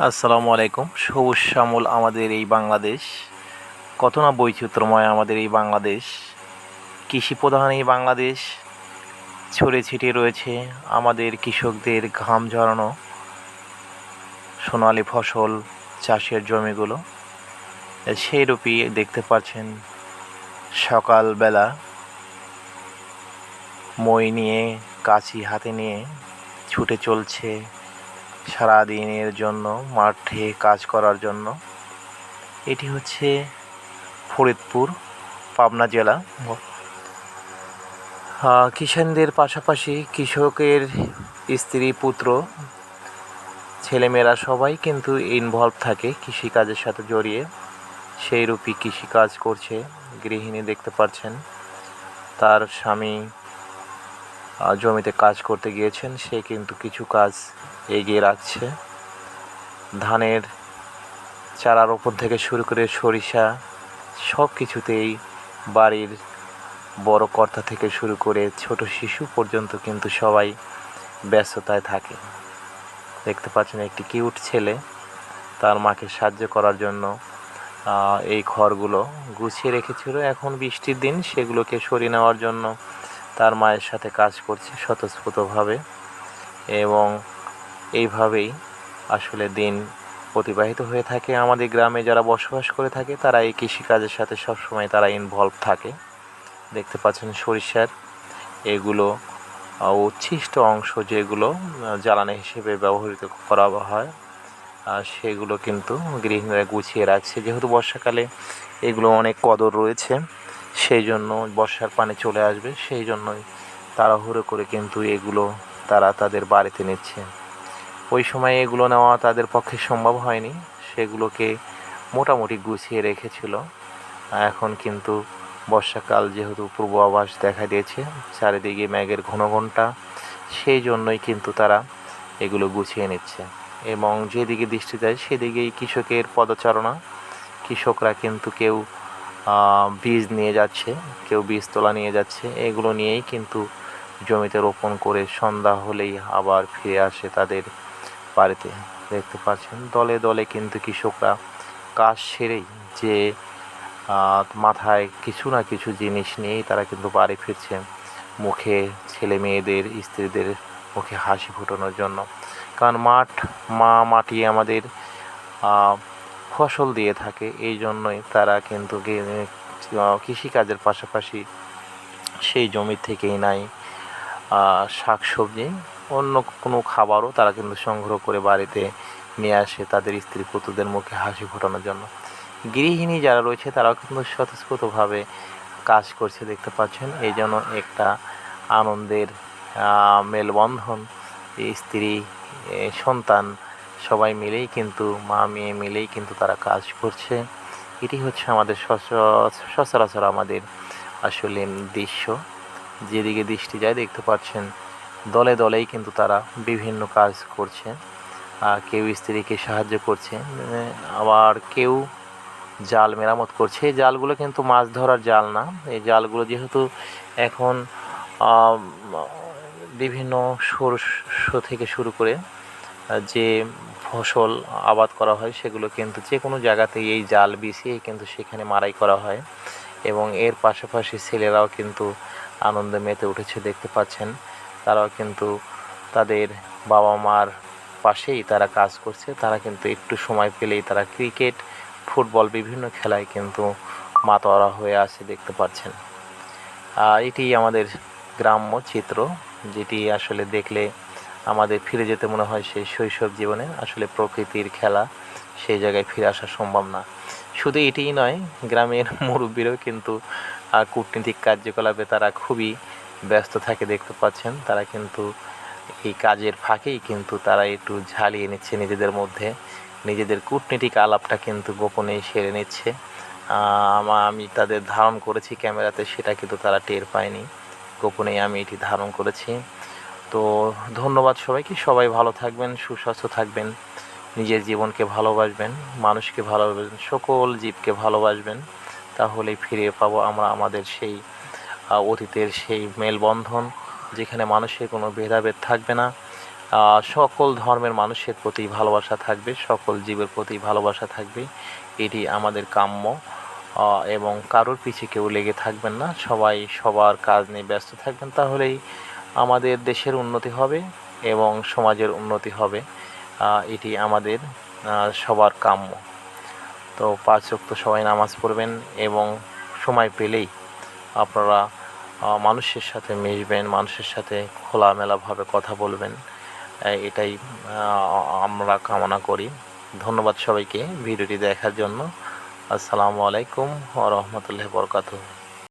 আসসালামু আলাইকুম। সবুজ শ্যামল আমাদের এই বাংলাদেশ, কত না বৈচিত্র্যময় আমাদের এই বাংলাদেশ। কৃষি প্রধান এই বাংলাদেশ, ছড়িয়ে ছিটিয়ে রয়েছে আমাদের কৃষকদের ঘাম ঝরানো সোনালি ফসল চাষের জমিগুলো। সেইরূপই দেখতে পাচ্ছেন সকালবেলা মই নিয়ে, কাঁচি হাতে নিয়ে ছুটে চলছে সারাদিনের জন্য মাঠে কাজ করার জন্য। এটি হচ্ছে ফরিদপুর, পাবনা জেলা। কিষাণদের পাশাপাশি কৃষকের স্ত্রী, পুত্র, ছেলেমেয়েরা সবাই কিন্তু ইনভলভ থাকে কৃষিকাজের সাথে জড়িয়ে। সেইরূপই কৃষিকাজ করছে গৃহিণী, দেখতে পাচ্ছেন তার স্বামী জমিতে কাজ করতে গিয়েছেন, সে কিন্তু কিছু কাজ এগিয়ে রাখছে। ধানের চারা রোপণ থেকে শুরু করে সরিষা, সব কিছুতেই বাড়ির বড় কর্তা থেকে শুরু করে ছোট শিশু পর্যন্ত কিন্তু সবাই ব্যস্ততায় থাকে। দেখতে পাচ্ছেন একটি কিউট ছেলে তার মাকে সাহায্য করার জন্য এই খড়গুলো গুছিয়ে রেখেছিল। এখন বৃষ্টির দিন সেগুলোকে সরিয়ে নেওয়ার জন্য তার মায়ের সাথে কাজ করছে স্বতঃস্ফূর্তভাবে, এবং এইভাবেই আসলে দিন অতিবাহিত হয়ে থাকে। আমাদের গ্রামে যারা বসবাস করে থাকে তারা এই কৃষিকাজের সাথে সবসময় তারা ইনভলভ থাকে। দেখতে পাচ্ছেন সরিষার এগুলো উচ্ছিষ্ট অংশ যেগুলো জ্বালানি হিসেবে ব্যবহৃত করা হয়, সেগুলো কিন্তু গৃহিণীরা গুছিয়ে রাখছে। যেহেতু বর্ষাকালে এগুলো অনেক কদর রয়েছে, সেই জন্য বর্ষার পানি চলে আসবে, সেই জন্যই তাড়াহুড়ো করে কিন্তু এগুলো তারা তাদের বাড়িতে নিচ্ছে। ওই সময় এগুলো নেওয়া তাদের পক্ষে সম্ভব হয়নি, সেগুলোকে মোটামুটি গুছিয়ে রেখেছিল। এখন কিন্তু বর্ষাকাল যেহেতু পূর্ব আভাস দেখা দিয়েছে, চারিদিকে মেঘের ঘন ঘণ্টা, সেই জন্যই কিন্তু তারা এগুলো গুছিয়ে নিচ্ছে। এবং যেদিকে দৃষ্টি যায় সেদিকেই কৃষকের পদচারণা। কৃষকরা কিন্তু কেউ বীজ নিয়ে যাচ্ছে, কেউ বীজতলা নিয়ে যাচ্ছে, এগুলো নিয়েই কিন্তু জমিতে রোপণ করে সন্ধ্যা হলেই আবার ফিরে আসে তাদের বাড়িতে। দেখতে পাচ্ছেন দলে দলে কিন্তু কৃষকরা কাজ সেরেই যে মাথায় কিছু না কিছু জিনিস নিয়েই তারা কিন্তু বাড়ি ফিরছে, মুখে ছেলে মেয়েদের, স্ত্রীদের মুখে হাসি ফোটানোর জন্য। কারণ মাটি আমাদের ফসল দিয়ে থাকে, এই জন্যই তারা কিন্তু কৃষিকাজের পাশাপাশি সেই জমি থেকেই নাই শাক সবজি, অন্য কোনো খাবারও তারা কিন্তু সংগ্রহ করে বাড়িতে নিয়ে আসে তাদের স্ত্রী পুত্রদের মুখে হাসি ফোটানোর জন্য। গৃহিণী যারা রয়েছে তারাও কিন্তু স্বতঃস্ফূর্তভাবে কাজ করছে, দেখতে পাচ্ছেন। এই জন্য একটা আনন্দের মেলবন্ধন, স্ত্রী, সন্তান সবাই মিলেই কিন্তু, মা মেয়ে মিলেই কিন্তু তারা কাজ করছে। এটি হচ্ছে আমাদের সচরাচর আমাদের আসলে দৃশ্য। যেদিকে দৃষ্টি যায় দেখতে পাচ্ছেন দলে দলেই কিন্তু তারা বিভিন্ন কাজ করছে। কেউ স্ত্রীকে সাহায্য করছে, আবার কেউ জাল মেরামত করছে। এই জালগুলো কিন্তু মাছ ধরার জাল না, এই জালগুলো যেহেতু এখন বিভিন্ন শস্য থেকে শুরু করে যে ফসল আবাদ করা হয় সেগুলো কিন্তু যে কোনো জায়গাতেই এই জাল বিছিয়ে কিন্তু সেখানে মারাই করা হয়। এবং এর পাশাপাশি ছেলেরাও কিন্তু আনন্দে মেতে উঠেছে, দেখতে পাচ্ছেন। তারাও কিন্তু তাদের বাবা মার পাশেই তারা কাজ করছে। তারা কিন্তু একটু সময় পেলেই তারা ক্রিকেট, ফুটবল, বিভিন্ন খেলায় কিন্তু মাতোয়ারা হয়ে আছে, দেখতে পাচ্ছেন। এটি আমাদের গ্রাম্য চিত্র, যেটি আসলে দেখলে আমাদের ফিরে যেতে মনে হয় সেই শৈশব জীবনে। আসলে প্রকৃতির খেলা, সেই জায়গায় ফিরে আসা সম্ভব না। শুধু এটিই নয়, গ্রামের মুরব্বীরাও কিন্তু কূটনীতিক কার্যকলাপে তারা খুবই ব্যস্ত থাকে, দেখতে পাচ্ছেন। তারা কিন্তু এই কাজের ফাঁকেই কিন্তু তারা একটু ঝালিয়ে নিচ্ছে নিজেদের মধ্যে, নিজেদের কূটনীতিক আলাপটা কিন্তু গোপনেই সেরে নিচ্ছে। আমি তাদের ধারণ করেছি ক্যামেরাতে, সেটা কিন্তু তারা টের পায়নি, গোপনেই আমি এটি ধারণ করেছি। তো ধন্যবাদ সবাইকে, সবাই ভালো থাকবেন, সুস্বাস্থ্য থাকবেন, নিজের জীবনকে ভালোবাসবেন, মানুষকে ভালোবাসবেন, সকল জীবকে ভালোবাসবেন। তাহলেই ফিরে পাবো আমরা আমাদের সেই অতীতের সেই মেলবন্ধন, যেখানে মানুষের কোনো ভেদাভেদ থাকবে না। সকল ধর্মের মানুষের প্রতি ভালোবাসা থাকবে, সকল জীবের প্রতি ভালোবাসা থাকবে, এটি আমাদের কাম্য। এবং কারোর পিছে কেউ লেগে থাকবেন না, সবাই সবার কাজ নিয়ে ব্যস্ত থাকবেন, তাহলেই আমাদের দেশের উন্নতি হবে এবং সমাজের উন্নতি হবে। এটি আমাদের সবার কাম্য। তো 5 ওয়াক্ত সবাই নামাজ পড়বেন এবং সময় পেলেই আপনারা মানুষের সাথে মিশবেন, মানুষের সাথে খোলামেলাভাবে কথা বলবেন, এটাই আমরা কামনা করি। ধন্যবাদ সবাইকে ভিডিওটি দেখার জন্য। আসসালামু আলাইকুম ওয়া রাহমাতুল্লাহি ওয়া বারাকাতুহু।